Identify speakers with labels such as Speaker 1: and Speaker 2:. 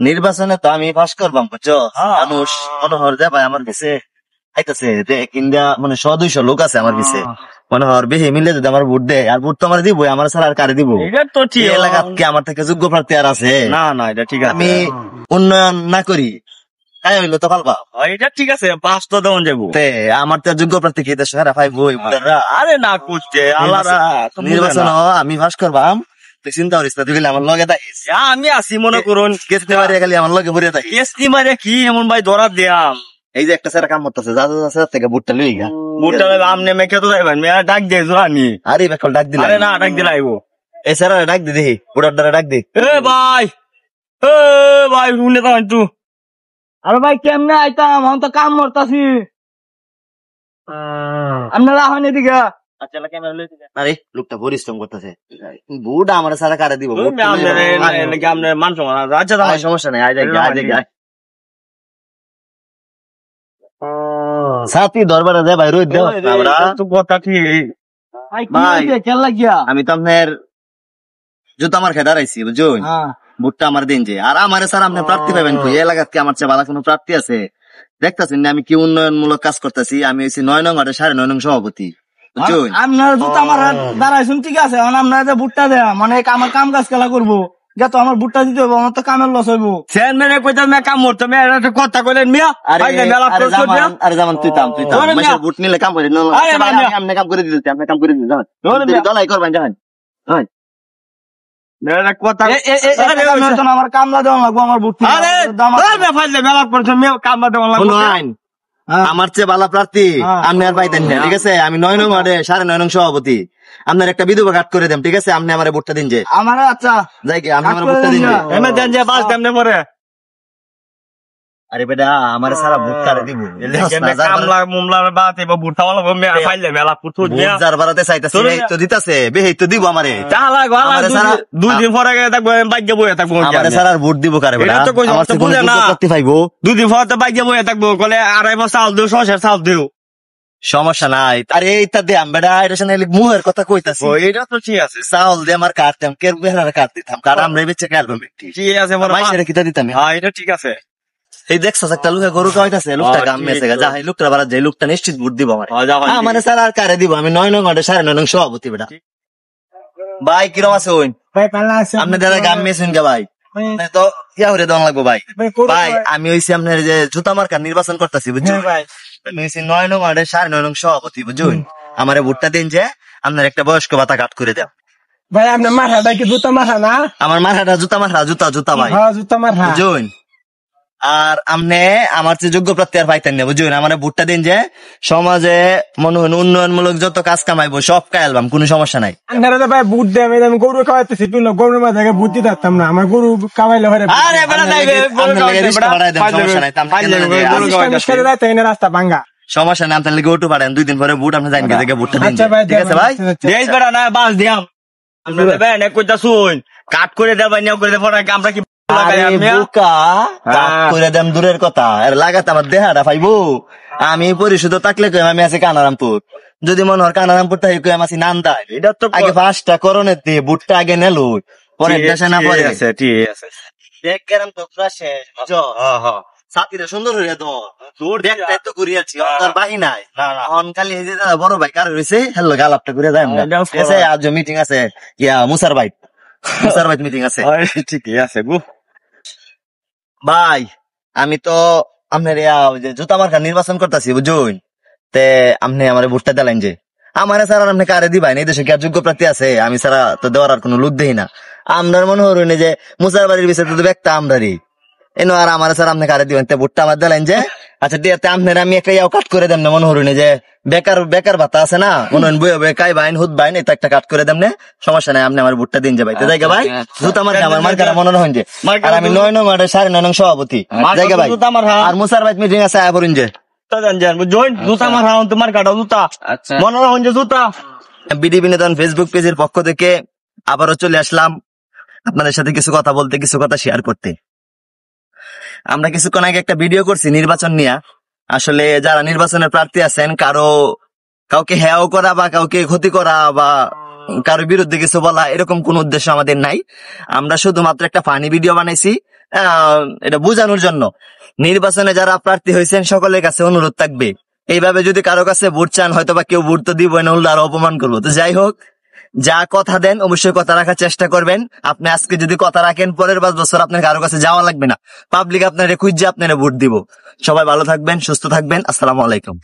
Speaker 1: নির্বাচনে তো আমি পাস করবাম, বুঝছো? মানুষ মনোহর দে ভাই আমার কাছে আইতাছে, কিনা মানে 100-200 লোক আছে আমার কাছে, মনোহর বেহে মিলে যদি আমার ভোট দেয়, আর ভোট তো আমার দিব, আমার ছাড়া আর কারে দিব?
Speaker 2: এটা তো ঠিক।
Speaker 1: এলাকাত কি আমার থেকে যোগ্য প্রার্থী আর আছে?
Speaker 2: না না, এটা ঠিক আছে।
Speaker 1: আমি উন্নয়ন না করি তাই হইলো তো পালবা।
Speaker 2: এটা ঠিক আছে, পাঁচ তো দেওয়া যাবো।
Speaker 1: আমার তো যোগ্য প্রার্থী খেতে সারা পাইবো।
Speaker 2: আরে না করছে আল্লাহ,
Speaker 1: নির্বাচন আমি পাস করবাম, তুই চিন্তা করিস না, তুই খালি আমার লগে থাকিস।
Speaker 2: আমি আছি মনে করুন,
Speaker 1: কেসতে মারি খালি আমার লগে ভরে থাকিস।
Speaker 2: কেসটি মারে কি এমন ভাই ধরা দিয়াম।
Speaker 1: এই যে একটা স্যার কাম করতেছে, যা থেকে বুটটা লই গা,
Speaker 2: বুটটা আমনে মেখে তো যাইবেন, মেয়া ডাক দিয়ে জোরানি।
Speaker 1: আরে বেকল ডাক দিলা?
Speaker 2: আরে না, ডাক দিলে আইবো।
Speaker 1: এই স্যার ডাক দি, দেখি বুড়ার দ্বারা ডাক দি।
Speaker 2: এ ভাই শুনে তো একটু। আরে ভাই কেমনে আইতাম, আমি তো কাম করতাছি, আপনারা এখন এদিকে।
Speaker 1: আরে লোকটা পরিশ্রম করতেছে, বুড়া আমার সারা কারে দিব?
Speaker 2: মান সম্মান আচ্ছা,
Speaker 1: সমস্যা নেই, আয় যাই সাথী দরবারে যায় ভাই, রোদ দেওয়া
Speaker 2: কথা ঠিক।
Speaker 1: আমি তো আপনার জুতা আমার খেয়ে দাঁড়াইছি, বুঝছো? ভোটটা আমার দিন যে, আর আমার স্যার আপনি প্রার্থী পাবেন কই? এলাকাত কি আমার চেয়ে ভালো কোনো প্রার্থী আছে? দেখতেছেন না আমি কি উন্নয়নমূলক কাজ করতেছি? আমি হচ্ছি 9 নং ওয়ার্ডের 9.5 নং সভাপতি, বুঝছো?
Speaker 2: আপনার জুতা আমার দাঁড়াইছেন, ঠিক আছে, আপনার ভোটটা দেয়া মানে আমার কাম কাজ খেলা করবো, যত আমার ভোটটা দিতে হইব, আমার তো কামের লস হইব। চেয়ারম্যানে কইতে মে কাম করতে, মে একটা কথা কইলেন মিয়া।
Speaker 1: আরে জামান তুই তাম ভোট নিলে কাম করে আপনি কাম করে দিতে, আপনি কাম করে দিতে দলাই করবেন, জানেন?
Speaker 2: আমার কামলা দেওয়া লাগবো, আমার ভোট কামলা দেওয়া লাগবো।
Speaker 1: আমার চেয়ে ভালো প্রার্থী আপনি আর পাইতেন না, ঠিক আছে? আমি 9 নং ওয়ার্ডে 9.5 নং সভাপতি, আপনার একটা বিধবা কাট করে দেন, ঠিক আছে? আপনি আমার ভোটটা দিন যে
Speaker 2: আমার। আচ্ছা
Speaker 1: যাই, আপনি আমার ভোটটা দিন যে
Speaker 2: বাস দেন পরে।
Speaker 1: আরে বেটা আমার সারা ভোট কারে দিব?
Speaker 2: কামলা মুমলার বাত এবার ভোট খাওয়া লাগবো, ফাইলে মেলা পুতুল
Speaker 1: যার বারাতে চাইতাছে এই তো দিতাছে, বেহেই তো দিব আমারে।
Speaker 2: 2 দিন পরে থাকবো, বাইকে বয়ে থাকবো,
Speaker 1: আমারে সারা ভোট দিব কারে বেটা? আমার তো কোনো প্রার্থী পাইবো?
Speaker 2: 2 দিন পরে তো বাইকে বয়ে থাকবো, বলে 2.5 বছর চাল দিও, 6 চাল দিও,
Speaker 1: সমস্যা নাই। আরে এইটা দে বেটা, এটা শুনে মুহের কথা কইতাছি।
Speaker 2: এটা তো ঠিক আছে,
Speaker 1: চাউল দিয়ে আমার কাটতাম, কে বেড়ার কাট দিতাম, কার আমরা বেচে খেলবো,
Speaker 2: ঠিক আছে,
Speaker 1: মাইসের কিতা দিতাম।
Speaker 2: হ্যাঁ এটা ঠিক আছে।
Speaker 1: এই দেখছো একটা লোকে গরু খাওয়াইতেছে, লোকটা গাম মেসে গা, যাই লোকটা বাড়া যাই, লোকটা নিশ্চিত ভোট দিব আমার। আমার স্যার আর কারে দিব? আমি 9 নং ওয়ার্ডে 9.5 নং সভাপতি বেটা। ভাই কিরম আছে? ওই আপনি দাদা গাম মেসেন গে ভাই, তো ইয়া হরে দন লাগবো ভাই। ভাই আমি হইছি আপনার যে জুতা মার্কার নির্বাচন করতেছি, বুঝছো? আমি হইছি 9 নং ওয়ার্ডে 9.5 নং সভাপতি, বুঝুন? আমার ভোটটা দিন যে, আপনার একটা বয়স্ক ভাতা কাট করে দেন
Speaker 2: ভাই। আপনার মাথাটা কি জুতা মাথা না?
Speaker 1: আমার মাথাটা জুতা মাথা, জুতা ভাই,
Speaker 2: জুতা মাথা,
Speaker 1: বুঝুন? আর আমনে আমার চেয়ে যোগ্য প্রার্থী আর পাইতেন না, বুঝুন? আমার ভোটটা দিন যে, সমাজে মনে হয় উন্নয়নমূলক যত কাজ কামাইবো সব কায়ালবাম, কোনো সমস্যা নাই।
Speaker 2: ভাই ভোট দেয়, আমি গরু খাওয়াইতেছি, গরুর মাথায় ভোট দিতে পারতাম না, আমার গরু খাওয়াইলে রাস্তা ভাঙ্গা,
Speaker 1: সমস্যা নাই। আপনার লিগে ওটু পারেন, 2 দিন পরে ভোট আপনি জানেন থেকে ভোটটা দিন, ঠিক আছে ভাই?
Speaker 2: বাস দিয়াম শুন কাট করে দেয় ভাই, করে দেয় আমরা কি
Speaker 1: দূরের কথা লাগাতে আমার দেহাটা পাইবো। আমি পরিশুদ্ধ থাকলে আমি আছি কানারামপুর, যদি মনে হয় কানারামপুর তাই আমি আছি নান্দা। এটা তো আগে 5টা করণের দিয়ে বুটটা আগে নেল, পরে দেশে না পরে।
Speaker 2: ঠিক আছে,
Speaker 1: দেখ কেরাম তো সাথীরা সুন্দর হইয়া তো তোর দেখতে তো করিয়াছি, তার বাহি নাই খালি এই যে বড় ভাই কার রয়েছে, হ্যালো গালাপটা করে যায়। আজ মিটিং আছে, ইয়া মুসার ভাই মিটিং আছে,
Speaker 2: ঠিকই আছে গো
Speaker 1: ভাই। আমি তো আপনার জুতা মার্কা নির্বাচন করতেছি, বুঝুন? তে আপনি আমার ভোটটা দিলেন যে, আমার ছাড়া আপনি কারে দিবেন? এই দেশে কি আর যোগ্য প্রার্থী আছে? আমি ছাড়া তো দেওয়ার আর কোনো লোক দেখি না। আপনার মনে হরুন যে মুসার বাড়ির বিষয়ে তো ব্যক্তা আমরারই এনো, আর আমার ছাড়া আপনি কারে দিবেন? ভোটটা আমার দিলেন যে, আচ্ছা দিয়াতে আপনার আমি একটা কাট করে দেন না, মনে হরুন যে বেকার ভাতা আছে না, মনে হন বই হবে কাই বাইন হুদ বাইন, এটা একটা কাট করে দেন না, সমস্যা নাই। আপনি আমার ভোটটা দিন যে ভাই, তো জায়গা ভাই জুতা মার্কা আমার মার্কাটা মনে হন যে, আর আমি 9 নং ওয়ার্ডে 9.5 নং সভাপতি, জায়গা ভাই। আর মুসার ভাই মিটিং আছে, আয় পড়ুন যে বিডি বিনোদন ফেসবুক পেজের পক্ষ থেকে আবারও চলে আসলাম আপনাদের সাথে কিছু কথা বলতে, কিছু কথা শেয়ার করতে। আমরা কিছুক্ষণ আগে একটা ভিডিও করছি নির্বাচন নিয়ে। আসলে যারা নির্বাচনের প্রার্থী আছেন, কাউকে হেয়াও করা বা কাউকে ক্ষতি করা বা কারোর বিরুদ্ধে কিছু বলা, এরকম কোন উদ্দেশ্য আমাদের নাই। আমরা শুধুমাত্র একটা ফানি ভিডিও বানাইছি, এটা বোঝানোর জন্য। নির্বাচনে যারা প্রার্থী হয়েছেন সকলের কাছে অনুরোধ থাকবে, এইভাবে যদি কারো কাছে ভোট চান হয়তো বা কেউ ভোট তো দিব না, উল্টো আরো অপমান করবো। তো যাই হোক, যা কথা দেন অবশ্যই কথা রাখার চেষ্টা করবেন। আপনি আজকে যদি কথা রাখেন, পরের 5 বছর আপনার কারো কাছে যাওয়া লাগবে না, পাবলিক আপনার খুঁজছে আপনারা ভোট দিব। সবাই ভালো থাকবেন, সুস্থ থাকবেন, আসসালামু আলাইকুম।